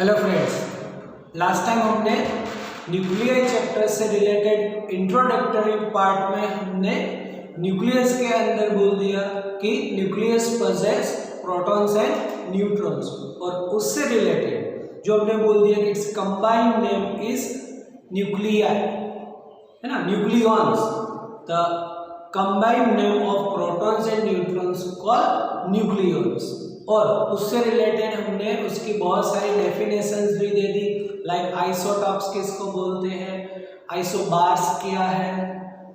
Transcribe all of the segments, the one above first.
Hello friends, last time हमने nuclear chapter से related introductory part में हमने न्यूक्लियस के अंदर बोल दिया कि nucleus possess protons and neutrons, और उससे रिलेटेड जो हमने बोल दिया कि it's combined name is nuclei, है ना, nucleons. The combined name of protons and neutrons called nucleons. और उससे रिलेटेड हमने उसकी बहुत सारी डेफिनेशंस भी दे दी, लाइक आइसोटॉप्स किसको बोलते हैं, आइसोबार्स क्या है,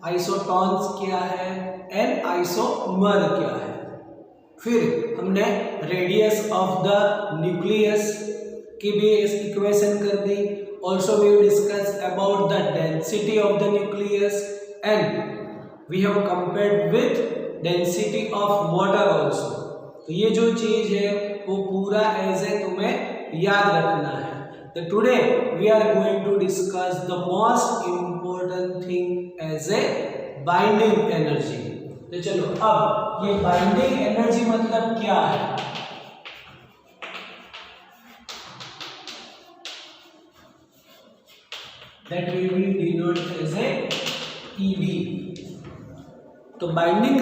आइसोटॉन्स क्या है एंड आइसोमर क्या है। फिर हमने रेडियस ऑफ द न्यूक्लियस की भी इक्वेशन कर दी। Also we discuss about the density of the nucleus and we have compared with density of water also. तो ये जो चीज है वो पूरा एज ए तुम्हें याद रखना है। तो today we are going to discuss the most important thing as a binding energy. तो चलो, अब ये बाइंडिंग एनर्जी मतलब क्या है? That we will denote as a EB. तो बाइंडिंग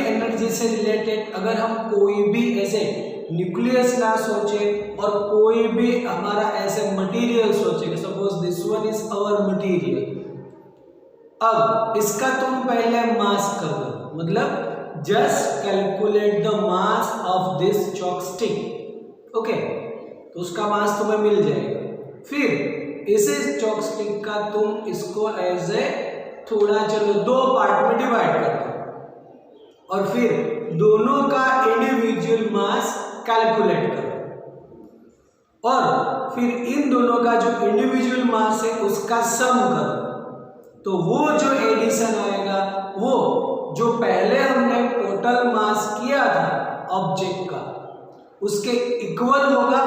एनर्जी से रिलेटेड अगर हम कोई भी ऐसे न्यूक्लियस ना सोचे और कोई भी हमारा ऐसे मटेरियल सोचे, suppose this one is our material, अब इसका तुम पहले मास कर दो, मतलब just calculate the mass of this chopstick, okay, तो उसका मास तुम्हें मिल जाएगा। फिर इस चॉपस्टिक का तुम इसको एज ए थोड़ा चलो दो पार्ट में डिवाइड कर दो और फिर दोनों का इंडिविजुअल मास कैलकुलेट करो और फिर इन दोनों का जो इंडिविजुअल मास है उसका सम करो। तो वो जो एडिशन आएगा वो जो पहले हमने टोटल मास किया था ऑब्जेक्ट का उसके इक्वल होगा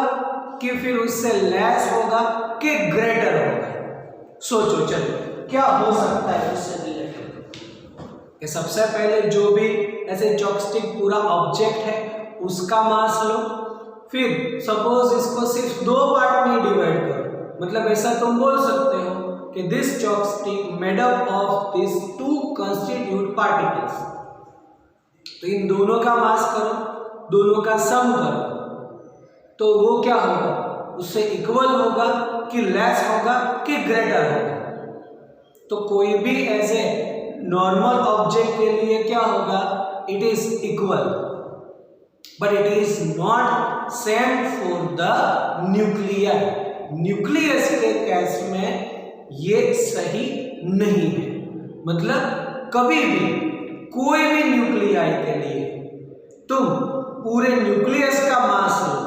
कि फिर उससे लेस होगा कि ग्रेटर होगा। सोचो चलो क्या हो सकता है उससे रिलेटेड। कि सबसे पहले जो भी ऐसे चॉपस्टिक पूरा ऑब्जेक्ट है उसका मास लो, फिर सपोज इसको सिर्फ दो पार्ट में डिवाइड करो, मतलब ऐसा तुम बोल सकते हो कि this chopstick made up of this two constitute particles. तो इन दोनों का मास करो, दोनों का सम करो, तो वो क्या होगा, उससे इक्वल होगा कि लेस होगा कि ग्रेटर होगा। तो कोई भी ऐसे नॉर्मल ऑब्जेक्ट के लिए क्या होगा, it is equal, but it is not same for the nuclear. Nucleus के केस में ये सही नहीं है, मतलब कभी भी कोई भी न्यूक्लियाई के लिए तुम पूरे न्यूक्लियस का मास लो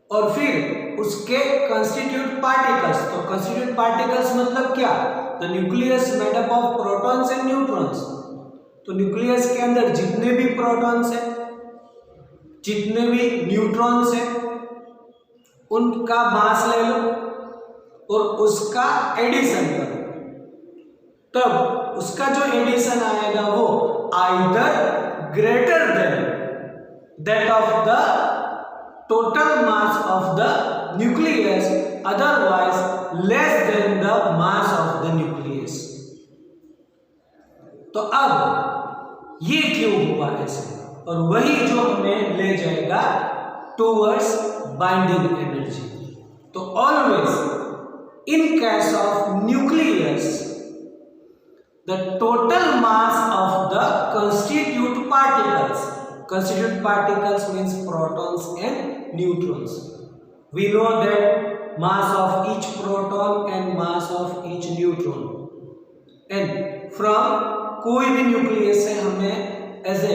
और फिर उसके कंस्टिट्यूट पार्टिकल्स। तो कंस्टिट्यूट पार्टिकल्स मतलब क्या, the nucleus made up of protons and neutrons. तो न्यूक्लियस के अंदर जितने भी प्रोटॉन्स हैं, जितने भी न्यूट्रॉन्स हैं, उनका मास ले लो और उसका एडिशन करो, तब उसका जो एडिशन आएगा वो either greater then that of the total mass of the nucleus, otherwise less than the mass of the nucleus। तो अब ये क्यों हुआ ऐसे, और वही जो हमें ले जाएगा टूवर्ड्स बाइंडिंग एनर्जी। तो always in case of nucleus the total mass of the constituent particles, constituent particles means protons and neutrons. We know that mass of each proton and mass of each neutron, and from कोई भी nucleus से हमें ऐसे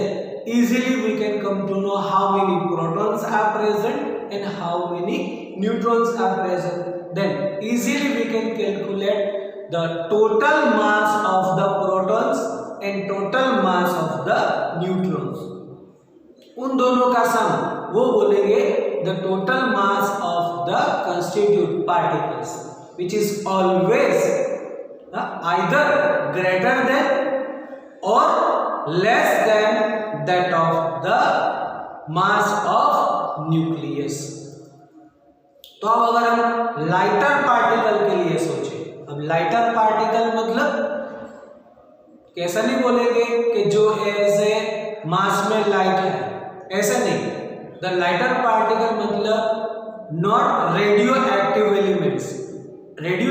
easily we can come to know how many protons are present and how many neutrons are present. Then easily we can calculate the total mass of the protons and total mass of the neutrons. उन दोनों का sum वो बोलेंगे the total mass of the constituent particles, which is always either greater than और less than that of the mass of nucleus. तो अब अगर हम लाइटर पार्टिकल के लिए सोचें, अब लाइटर पार्टिकल मतलब कैसा नहीं बोलेंगे कि जो एज ए मास में लाइट है, ऐसा नहीं। द लाइटर पार्टिकल मतलब not radio active elements, radio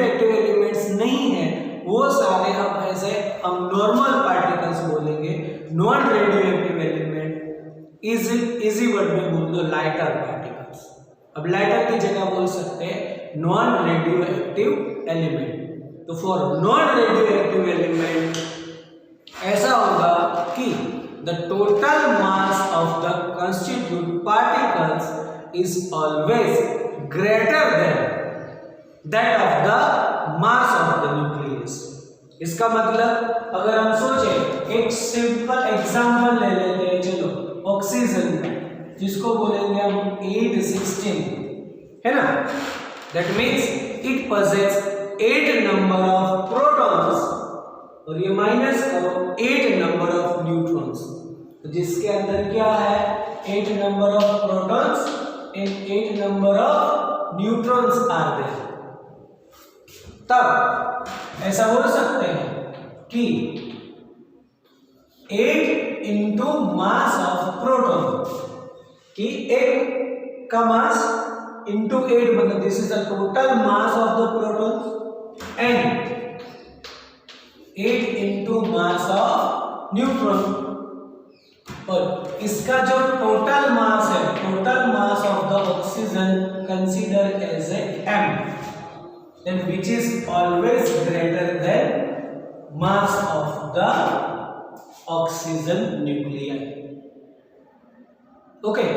active elements नहीं है वो सारे, हम ऐसे हम नॉर्मल पार्टिकल्स बोलेंगे, non radio active element. Easy word में बोल दो लाइटर पार्टिकल्स। अब लाइटर की जगह बोल सकते हैं नॉन रेडियो एक्टिव एलिमेंट। तो for non radio active element ऐसा होगा कि the total mass of the constituent particles is always greater than that of the mass of the nucleus. इसका मतलब अगर हम सोचें, एक सिंपल एग्जांपल ले लेते हैं, चलो ऑक्सीजन का, जिसको बोलेंगे हम 816, है ना। That means it possess 8 number of protons और ये माइनस करो 8 नंबर ऑफ न्यूट्रॉन्स। तो जिसके अंदर क्या है, 8 number of protons and 8 number of neutrons are there. तब ऐसा बोल सकते हैं कि 8 इंटू मास ऑफ प्रोटॉन, कि 8 का मास इंटू 8 मतलब this is the total mass of the proton and 8 into mass of neutron. और इसका जो टोटल मास है, total mass of the oxygen consider as a m, then which is always greater than mass of the oxygen nuclei. Okay,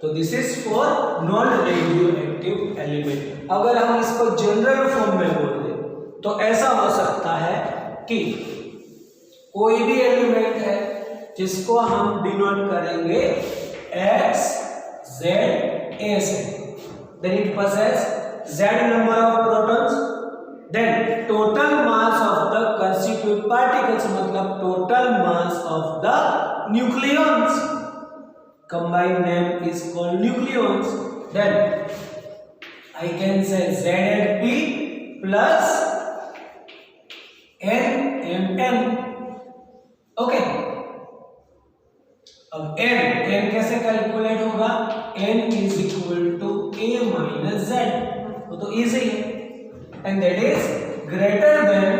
so this is for non radioactive element. अगर हम इसको general form में बोल दें तो ऐसा हो सकता है कि कोई भी एलिमेंट है जिसको हम डिनोट करेंगे x z a से, then it possess z number of protons, then total mass of the constituent particles मतलब total mass of the nucleons, combined name is called nucleons, then I can say ZnP plus NMN. okay, अब n कैसे calculate होगा, n is equal to a minus z, तो easy है, and that is greater then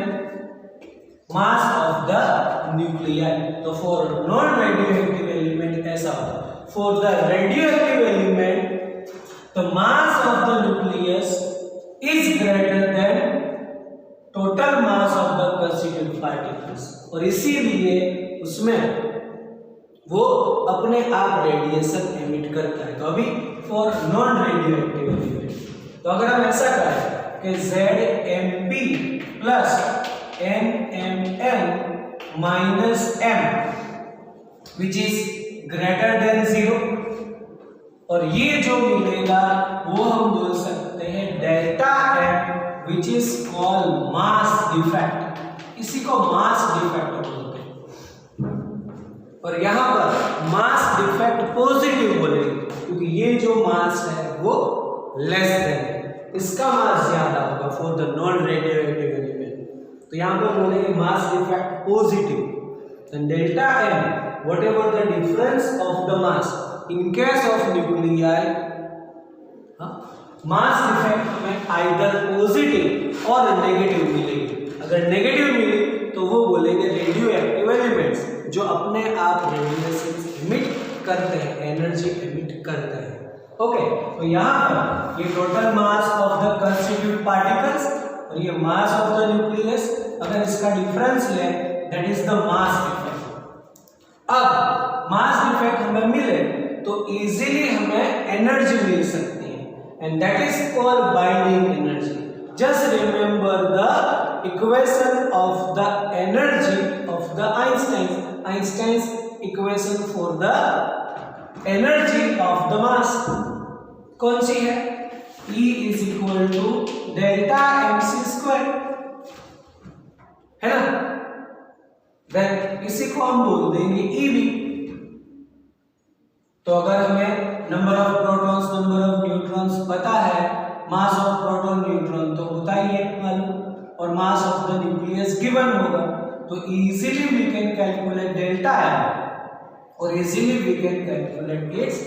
mass of the nucleus. तो for non radioactive element ऐसा होगा, for the radioactive element the mass of the nucleus is greater than total mass of the constituent particles, और इसीलिए उसमें वो अपने आप radiation emit करता है। तो अभी फॉर नॉन रेडियोएक्टिव एलिमेंट, तो अगर हम ऐसा करें कि ZnP plus NMN minus M which is greater than 0, और ये जो मिलेगा वो हम बोल सकते हैं delta M which is called mass defect. इसी को मास डिफेक्ट बोलते हैं, और यहाँ पर मास डिफेक्ट पॉजिटिव बोलेंगे क्योंकि ये जो मास है वो लेस देन, इसका मास ज्यादा होगा for the non radioactive element. तो यहाँ पर बोलेंगे mass defect positive, then delta M whatever the difference of the mass in case of nuclei, mass defect हमें आइदर पॉजिटिव और नेगेटिव मिलेगी। अगर नेगेटिव मिले तो वो बोलेंगे रेडियोएक्टिव एलिमेंट्स जो अपने आप रेडिएशन एमिट करते हैं, एनर्जी एमिट करते हैं। ओके, तो यहाँ पर ये total mass of the constituent particles और ये मास ऑफ द न्यूक्लियस, अगर इसका डिफरेंस ले that is the mass defect. अब मास डिफेक्ट हमें मिले तो इजीली हमें एनर्जी मिल सकती है, and that is called binding energy. Just remember the equation of the energy of the Einstein's equation for the energy of the mass कौन सी है, E is equal to delta mc², है ना। Then इसी को हम बोल देंगे EV। तो अगर हमें number of protons number of neutrons पता है, मास ऑफ प्रोटॉन न्यूट्रॉन तो होता ही है मालूम, और mass of the nucleus given होगा, तो easily we can calculate delta M और easily we can calculate its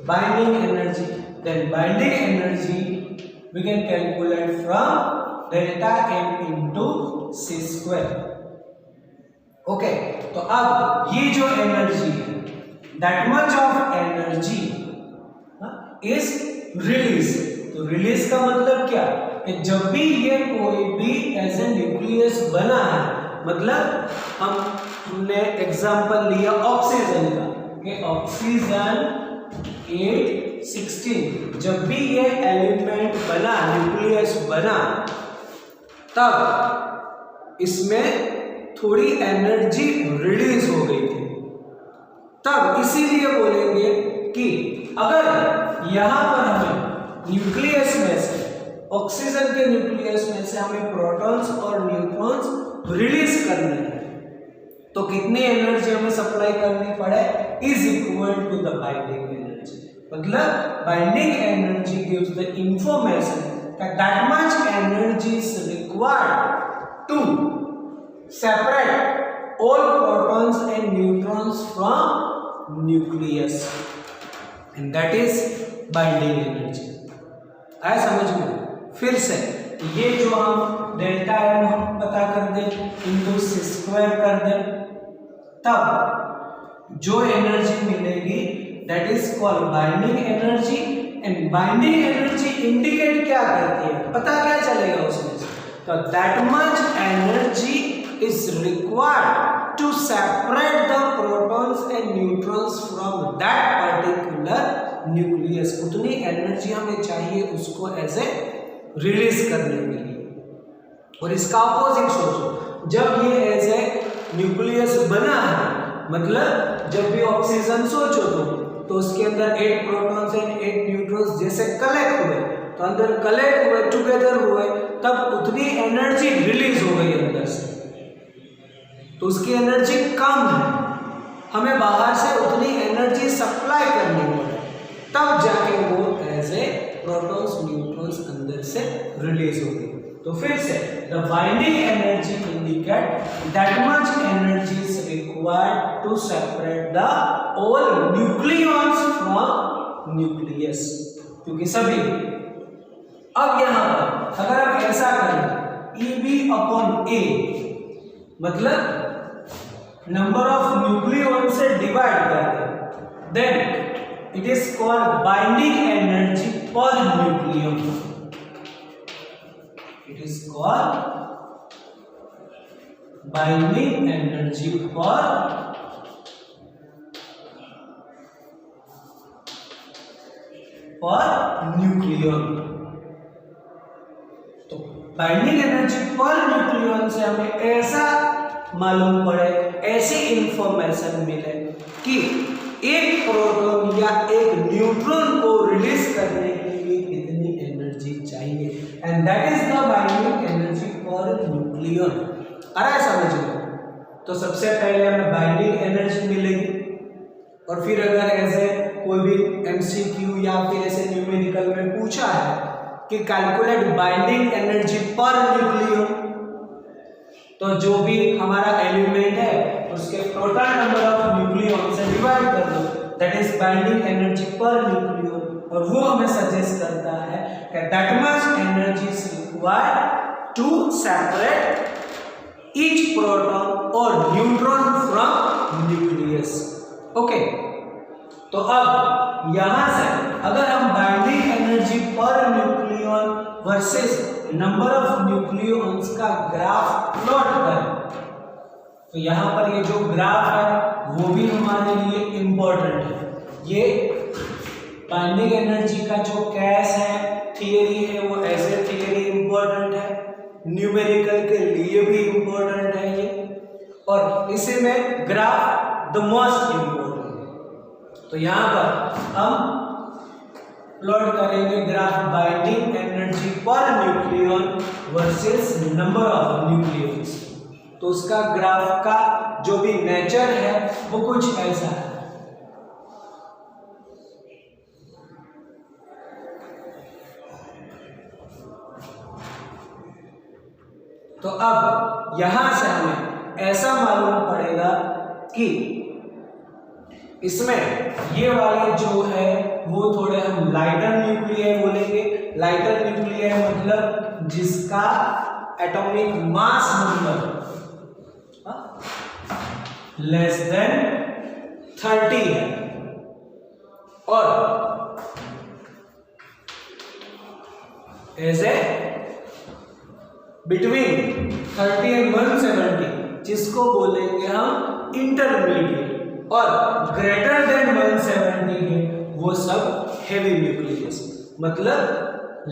binding energy. Then binding energy we can calculate from delta M into C square. Okay, तो अब ये जो energy है, that much of energy is release. तो release का मतलब क्या, कि जब भी ये कोई भी एज ए न्यूक्लियस बना है, मतलब हमने एग्जांपल लिया ऑक्सीजन का, कि ऑक्सीजन 816, जब भी ये एलिमेंट बना, न्यूक्लियस बना, तब इसमें थोड़ी एनर्जी रिलीज हो गई थी। तब इसीलिए बोलेंगे कि अगर यहां पर हमें न्यूक्लियस में से, ऑक्सीजन के न्यूक्लियस में से हमें प्रोटॉन्स और न्यूट्रॉन्स रिलीज करने हैं, तो कितनी एनर्जी हमें सप्लाई करनी पड़े, is equal to the binding energy. मतलब binding energy gives the information that much energy is required to separate all protons and neutrons from nucleus, and that is binding energy। आया समझ में? फिर से ये जो हम डेल्टा एम हम पता कर दें, इनटू सी स्क्वायर कर दें, तब जो एनर्जी मिलेगी that is called binding energy। And binding energy indicate क्या करती है, पता क्या चलेगा उसमें से, तो that much energy is required to separate the protons and neutrons from that particular nucleus. उतनी एनर्जी हमें चाहिए उसको एज ए रिलीज करने के लिए। और इसका अपोजिट सोचो, जब ये एज ए न्यूक्लियस बना है, मतलब जब भी ऑक्सीजन सोचो तो उसके अंदर 8 प्रोटॉन्स एंड 8 न्यूट्रॉन्स जैसे कलेक्ट हुए, तो अंदर कलेक्ट हुए, टुगेदर हुए, तब उतनी एनर्जी रिलीज हो गई अंदर से, तो उसकी एनर्जी कम है, हमें बाहर से उतनी एनर्जी सप्लाई करनी पड़े, तब जाके वो एज ए प्रोटॉन्स न्यूट्रॉन्स अंदर से रिलीज हो गई। तो फिर से the binding energy indicate that much energy is required to separate the all nucleons from nucleus, क्योंकि सभी। अब यहां पर अगर हम ऐसा करें EB अपॉन A, मतलब नंबर ऑफ न्यूक्लियॉन से डिवाइड कर दें, then it is called binding energy per nucleon. It is called binding energy per nucleon. तो बाइंडिंग एनर्जी पर न्यूक्लियन से हमें ऐसा मालूम पड़े, ऐसी इंफॉर्मेशन मिले कि एक प्रोटॉन या एक न्यूट्रॉन को रिलीज करने के लिए कितनी एनर्जी चाहिए, and that is the binding energy per nucleon. आ रहा है समझ में? तो सबसे पहले हमें बाइंडिंग एनर्जी मिलेगी, और फिर अगर ऐसे कोई भी MCQ या फिर ऐसे न्यूमेरिकल में पूछा है कि calculate binding energy per nucleon, तो जो भी हमारा एलिमेंट है उसके प्रोटॉन नंबर ऑफ न्यूक्लियन से डिवाइड कर दो, that is binding energy per nucleon, और वो हमें सजेस्ट करता है कि that much energy is required to separate each proton और न्यूट्रॉन फ्रॉम न्यूक्लियस। ओके, तो अब यहां से अगर हम binding energy per nucleon versus number of nucleons का ग्राफ प्लॉट करें, तो यहां पर ये जो ग्राफ है वो भी हमारे लिए इंपॉर्टेंट है। ये बाइंडिंग एनर्जी का जो कैस है, थियरी है, वो ऐसे थियरी इंपॉर्टेंट है, न्यूमेरिकल के लिए भी इंपॉर्टेंट है ये, और इसी में ग्राफ द मोस्ट इंपॉर्टेंट। तो यहां पर हम प्लॉट करेंगे graph binding energy per nucleon versus number of nucleons. तो उसका ग्राफ का जो भी नेचर है वो कुछ ऐसा है। तो अब यहां से हमें ऐसा मालूम पड़ेगा कि इसमें ये वाले जो है वो थोड़े हम लाइटर न्यूक्लियाई बोलेंगे। लाइटर न्यूक्लियाई मतलब जिसका atomic mass number less than 30 है और ऐसे बिटवीन 30 एंड 170 जिसको बोलेंगे हम इंटरमीडिएट, और ग्रेटर देन 170 है वो सब हेवी न्यूक्लियस। मतलब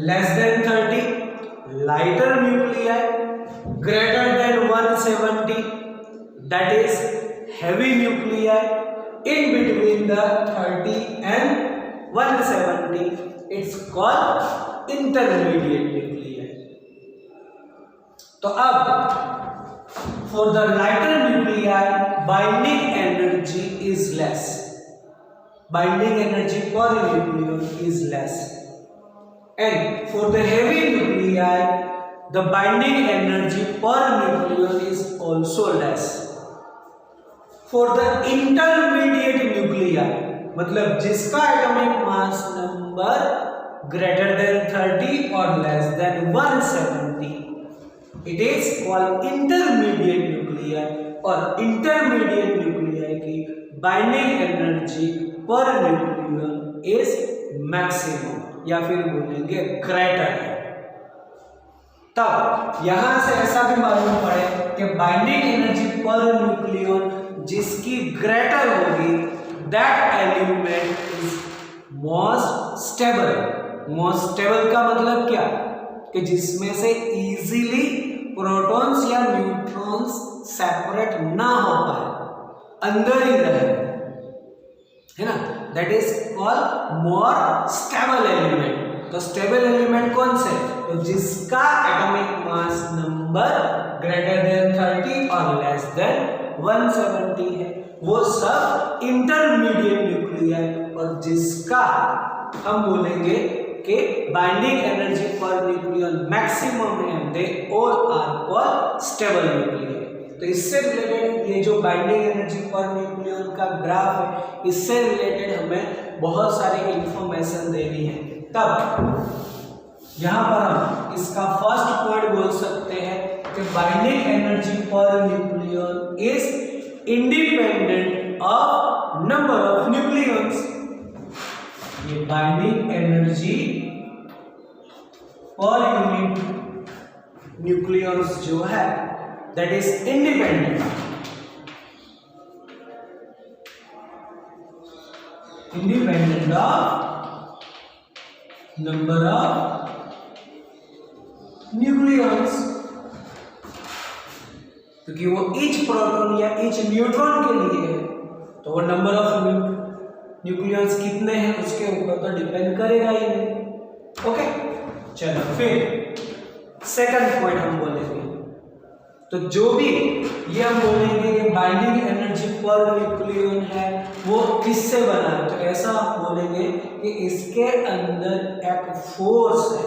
less than 30 lighter nuclei, greater than 170 that is heavy nuclei, in between the 30 and 170 it's called intermediate nuclei. तो अब for the lighter nuclei binding energy is less, binding energy per nucleon is less, and for the heavy nuclei the binding energy per nucleon is also less. For the intermediate nuclei मतलब जिसका atomic mass number greater than 30 और less than 170 it is called intermediate nuclei, और intermediate nuclei की binding energy per nucleon is maximum या फिर बोलेंगे greater है। तब यहां से ऐसा भी मालूम पड़े कि बाइंडिंग एनर्जी पर न्यूक्लियन जिसकी ग्रेटर होगी that element is most stable. Most stable का मतलब क्या कि जिसमें से इजीली प्रोटॉन्स या न्यूट्रॉन्स सेपरेट ना हो पाए, अंदर ही रहे, है ना, that is called more stable element. तो स्टेबल एलिमेंट कौन से? तो जिसका atomic mass number greater than 30 और लेस देन 170 है वो सब इंटरमीडिएट न्यूक्लियाई, और जिसका हम बोलेंगे कि binding energy per nucleon maximum है they all are called stable nuclei. तो इससे रिलेटेड ये जो बाइंडिंग एनर्जी पर न्यूक्लियन का ग्राफ है इससे रिलेटेड हमें बहुत सारी इंफॉर्मेशन देनी है। तब यहाँ पर हम इसका फर्स्ट पॉइंट बोल सकते हैं कि binding energy per nucleon is independent of number of nucleons. ये binding energy per unit nucleons जो है that is independent of number of nucleons, क्योंकि वो ईच प्रोटॉन या ईच न्यूट्रॉन के लिए है तो वो नंबर ऑफ न्यूक्लियंस कितने हैं उसके ऊपर तो डिपेंड करेगा ही नहीं। ओके, चलो फिर सेकंड पॉइंट हम बोलेंगे। तो जो भी ये हम बोलेंगे कि बाइंडिंग एनर्जी पर न्यूक्लियन है वो किससे बना है, तो ऐसा आप बोलेंगे कि इसके अंदर एक फोर्स है,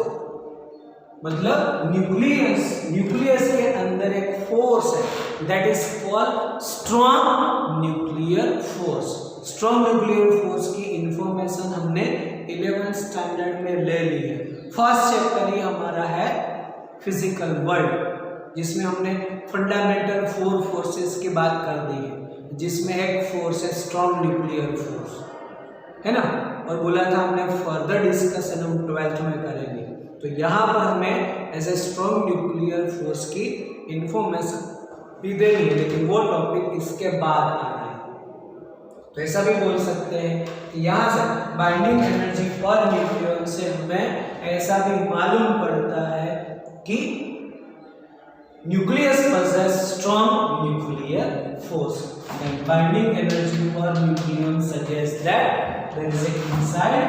मतलब न्यूक्लियस के अंदर एक फोर्स है that is called strong nuclear force. Strong nuclear force की इंफॉर्मेशन हमने 11th स्टैंडर्ड में ले ली है। फर्स्ट चैप्टर ही हमारा है फिजिकल वर्ल्ड, जिसमें हमने फंडामेंटल 4 फोर्सेस की बात कर दी है, जिसमें एक फोर्स है स्ट्रॉन्ग न्यूक्लियर फोर्स, है ना, और बोला था हमने फर्दर डिस्कशन हम 12th में करेंगे। तो यहाँ पर हमें as a strong nuclear force की इंफॉर्मेशन भी देनी है, लेकिन वो टॉपिक इसके बाद आ रहा है। तो ऐसा भी बोल सकते हैं कि यहाँ से बाइंडिंग एनर्जी पर न्यूक्लियन से हमें ऐसा भी मालूम पड़ता है कि nucleus possess strong nuclear force and binding energy for nucleon suggests that there is a inside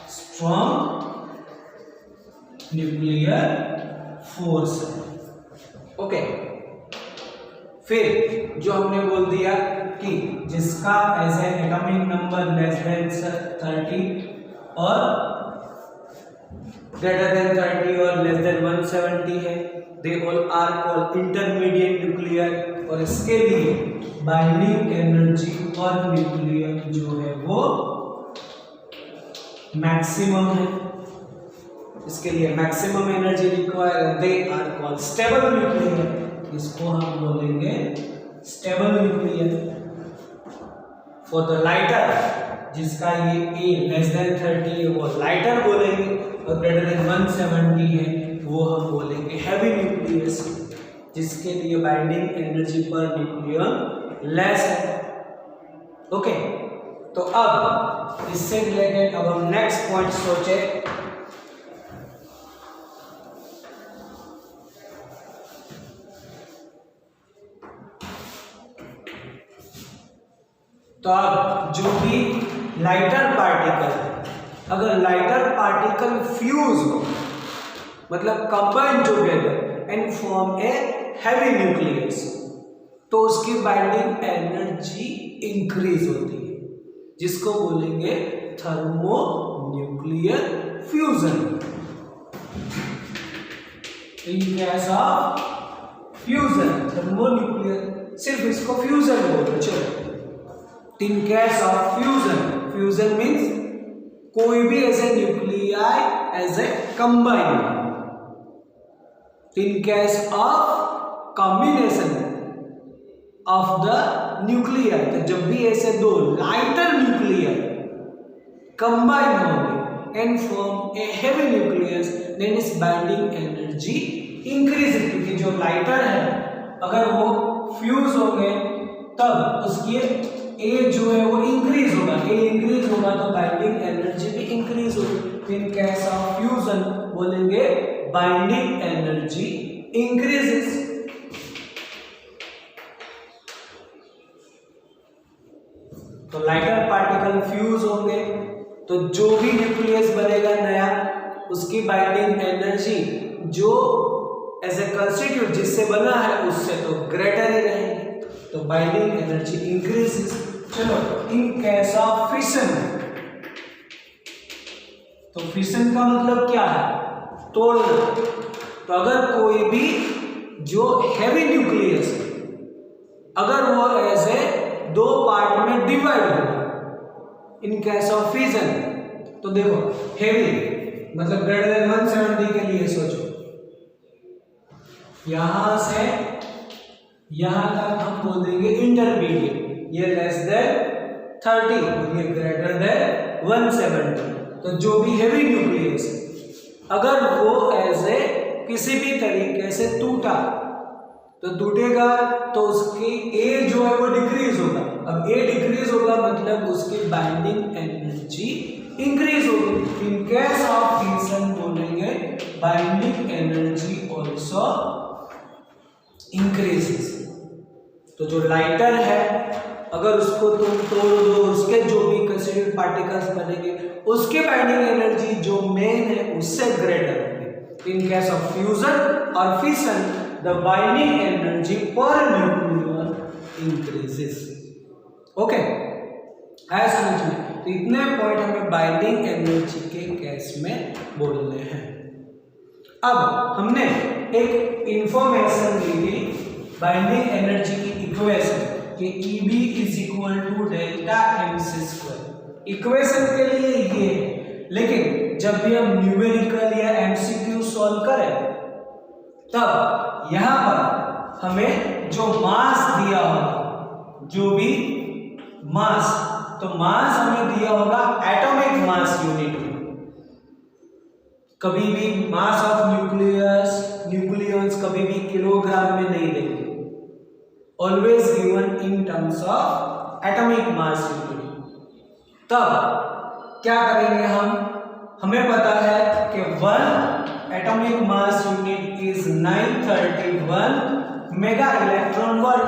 strong nuclear force। Okay, फिर जो हमने बोल दिया कि जिसका as a atomic number less than 30 और ग्रेटर देन 30 और लेस देन 170 है, they all are called intermediate nuclear. और इसके लिए बाइंडिंग एनर्जी पर न्यूक्लियर जो है वो मैक्सिमम है, इसके लिए maximum energy required, they are called stable nuclear, इसको हम बोलेंगे stable nuclear. For the lighter, जिसका ये ए लेस देन 30 है वो लाइटर बोलेंगे, और ग्रेटर देन 170 है वो हम बोलेंगे हैवी न्यूक्लियस, जिसके लिए बाइंडिंग एनर्जी पर न्यूक्लियर लेस है। ओके, तो अब इससे रिलेटेड अब हम नेक्स्ट पॉइंट सोचे। तो अब जो भी लाइटर पार्टिकल है, अगर लाइटर पार्टिकल फ्यूज हो, मतलब combine together and form a heavy nucleus, तो उसकी बाइंडिंग एनर्जी इंक्रीज होती है, जिसको बोलेंगे thermo nuclear fusion. In case of fusion, thermo nuclear, सिर्फ इसको फ्यूजन बोलो चलो। In case of fusion, fusion means कोई भी ऐसे nuclei as a combine. In case of combination of the nuclear, तो जब भी ऐसे दो लाइटर न्यूक्लियर कंबाइन होंगे and form a heavy nucleus, then इस बाइंडिंग एनर्जी इंक्रीज, क्योंकि जो लाइटर है अगर वो फ्यूज होंगे तब उसकी ए जो है वो इंक्रीज होगा, ए इंक्रीज होगा तो बाइंडिंग एनर्जी भी इंक्रीज होगी। इन केस ऑफ फ्यूजन बोलेंगे बाइंडिंग एनर्जी इंक्रीजेस। तो लाइटर पार्टिकल फ्यूज होंगे तो जो भी न्यूक्लियस बनेगा नया, उसकी बाइंडिंग एनर्जी जो एज ए कंस्टिट्यूट जिससे बना है उससे तो ग्रेटर ही रहेगी, तो बाइंडिंग एनर्जी इंक्रीजेस। चलो, इन केस ऑफ फिशन, तो फिशन का मतलब क्या है? तोड़ना। तो अगर कोई भी जो हैवी न्यूक्लियस है, अगर वो ऐसे दो पार्ट में डिवाइड होगा इन केस ऑफ फिशन, तो देखो हैवी मतलब ग्रेटर देन 170 के लिए सोचो, यहां से यहां तक हम बोल देंगे इंटरमीडिएट, ये लेस देन 30 और ये ग्रेटर देन 170। तो जो भी हैवी न्यूक्लियस है अगर वो ऐसे किसी भी तरीके से टूटा तो टूटेगा तो उसकी ए जो है वो डिक्रीज होगा। अब ए डिक्रीज होगा मतलब उसकी बाइंडिंग एनर्जी इंक्रीज होगी। इन केस ऑफ फ्यूजन बोलेंगे बाइंडिंग एनर्जी आल्सो इंक्रीजेस। तो जो लाइटर है अगर उसको तुम तोड़ दो, उसके जो भी कंस्टिट्यूएंट पार्टिकल्स बनेंगे उसके बाइंडिंग एनर्जी जो मेन है उससे ग्रेटर होगी। इन केस ऑफ फ्यूजन और फिशन द बाइंडिंग एनर्जी पर न्यूक्लियर इंक्रीजेस। ओके, है समझ में? तो इतने पॉइंट हमें बाइंडिंग एनर्जी के केस में बोलने हैं। अब हमने एक इंफॉर्मेशन ली थी बाइंडिंग एनर्जी की इक्वेशन कि EB is equal to delta mc²। Equation के लिए ये है, लेकिन जब भी हम न्यूमेरिकल या MCQ सॉल्व करें तब यहां पर हमें जो मास दिया होगा, जो भी मास, तो मास हमें दिया होगा एटॉमिक मास यूनिट में। कभी भी मास ऑफ न्यूक्लियस कभी भी किलोग्राम में नहीं देंगे, always given in terms of atomic mass unit. तब क्या करेंगे हमें पता है कि 1 atomic mass unit is 931 mega electron volt,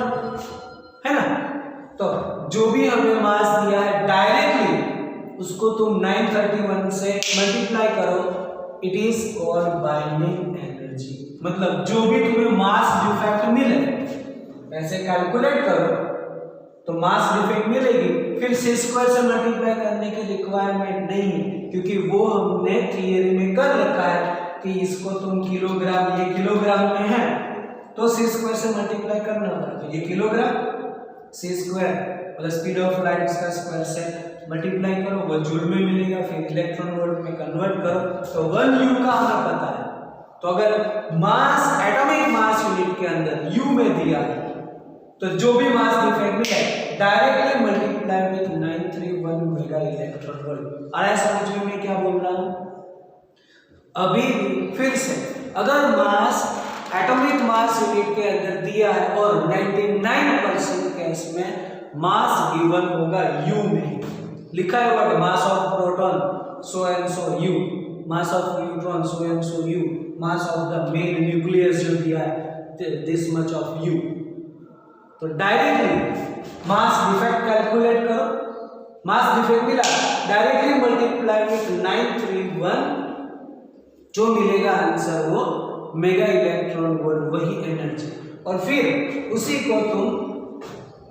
है ना? तो जो भी हमें मास दिया है डायरेक्टली उसको तुम 931 से मल्टीप्लाई करो, it is called binding energy. मतलब जो भी तुम्हें मास डिफेक्ट मिले ऐसे कैलकुलेट करो तो मास डिफेक्ट मिलेगी। फिर c स्क्वायर से मल्टीप्लाई करने की रिक्वायरमेंट नहीं है, क्योंकि वो हमने थियरी में कर रखा है कि इसको तुम किलोग्राम, ये किलोग्राम में है तो c स्क्वायर से मल्टीप्लाई करना होगा, तो ये kilogram c square plus speed of light इसका स्क्वायर से मल्टीप्लाई करो, वो जूल में मिलेगा, फिर इलेक्ट्रॉन वोल्ट में कन्वर्ट करो, तो 1 U का हमें पता है। तो अगर मास एटॉमिक मास यूनिट के अंदर U में दिया है तो जो भी मास डिफेक्ट मिले directly multiply with 931 mega electron volt. और ऐसा समझ में मैं क्या बोल रहा हूं? अभी फिर से अगर मास एटॉमिक मास यूनिट के अंदर दिया है और 99% केस में मास गिवन होगा U में, लिखा है what mass of proton so and so U, mass of neutron so and so U, mass of the main nucleus जो दिया है दिस मच ऑफ U। तो डायरेक्टली मास डिफेक्ट कैलकुलेट करो, mass defect मिला directly multiply with 931, जो मिलेगा answer वो mega electron volt, वही एनर्जी। और फिर उसी को तुम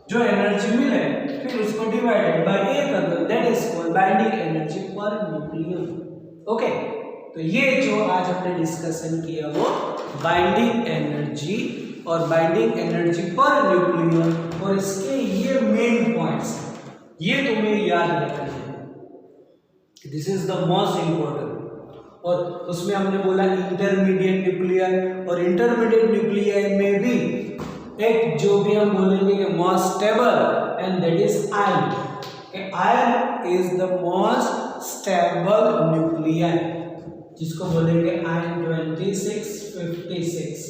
जो एनर्जी मिले फिर उसको डिवाइडेड बाय ए कर दो, that is called binding energy per nucleon. Okay, तो ये जो आज हमने डिस्कशन किया वो बाइंडिंग एनर्जी और बाइंडिंग एनर्जी पर न्यूक्लियन, और इसके ये मेन पॉइंट्स ये तुम्हें याद रखना है, this is the most important. और उसमें हमने बोला इंटरमीडिएट न्यूक्लियर, और इंटरमीडिएट न्यूक्लियर में भी एक जो भी हम बोलेंगे कि most stable and that is ion. Ion is the most stable nuclear, जिसको बोलेंगे ion 2656,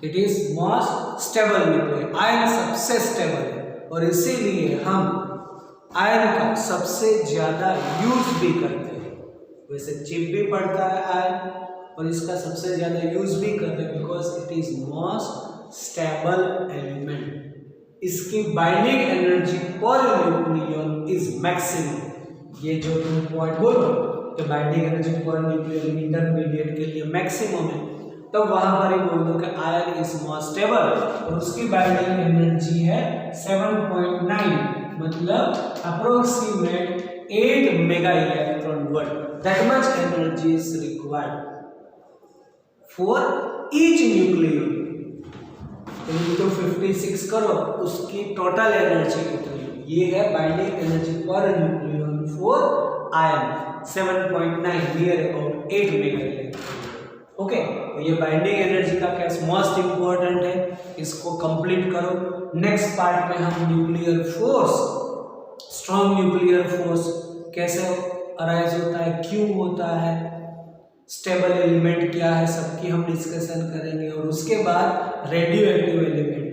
it is most stable nuclear. Ion सबसे स्टेबल है और इसीलिए हम आयन का सबसे ज्यादा यूज भी करते हैं। वैसे चिप भी पड़ता है आयन, और इसका सबसे ज्यादा यूज भी करते हैं because it is most stable element. इसकी binding energy per nucleon is maximum. ये जो तुम पॉइंट बोलो कि binding energy per nucleon intermediate के लिए मैक्सिमम है, तो वहां पर ही बोल दो कि आयन इज मोस्ट स्टेबल और उसकी बाइंडिंग एनर्जी है 7.9, मतलब approximate 8 mega electron volt. That much energy is required for each nucleon. तो 56 करो, उसकी टोटल एनर्जी कितनी? ये है binding energy per nucleon for ion 7.9 near about 8 mega electron. Okay, तो ये बाइंडिंग एनर्जी का केस मोस्ट इंपॉर्टेंट है, इसको कंप्लीट करो। नेक्स्ट पार्ट में हम nuclear force, strong nuclear force कैसे अराइज होता है, क्यों होता है, स्टेबल एलिमेंट क्या है, सबकी हम डिस्कशन करेंगे। और उसके बाद रेडियो एक्टिव एलिमेंट